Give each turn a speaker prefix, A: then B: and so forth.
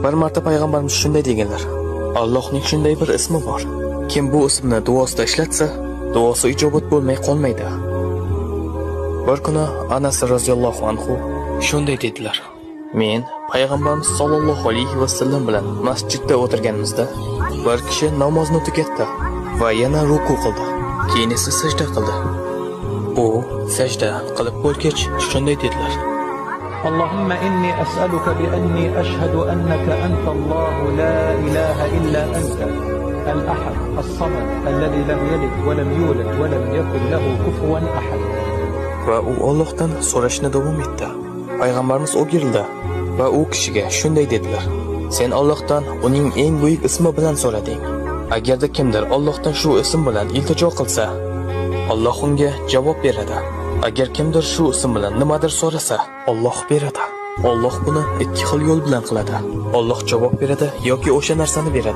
A: Bir marta payg'ambarimiz shunday deganlar: Allohning shunday bir ismi bor. Kim bu ismni duosida ishlatsa, duosi ijobat bo'lmay qolmaydi. Bir kuni Anas roziyallohu anhu shunday dedilar: Men payg'ambarimiz sollallohu alayhi vasallam bilan masjidda o'tirganimizda bir kishi namozni tugatdi va yana ruku qildi. Keyin esa sajda qildi. U sajda qilib bo'lgach shunday dedilar:
B: اللهم إني أسألك بأني أشهد أنك أنت الله لا إله إلا أنت الأحد الصمد الذي لم يلد ولم يولد ولم يكن له كفوا أحد.
A: Va u Allohdan so'rashni davom etdi. Payg'ambarimiz o'girildi va u kishiga shunday dedilar: Sen Allohdan uning eng buyuk ismi bilan so'rading. Agarda kimdir Allohdan shu ism bilan iltijo qilsa, Alloh unga javob beradi. Agar kimdir shu ism bilan nimadir so'rasa, Alloh beradi. Alloh buni ikki xil yo'l bilan qiladi. Alloh javob beradi yoki o'sha narsani beradi.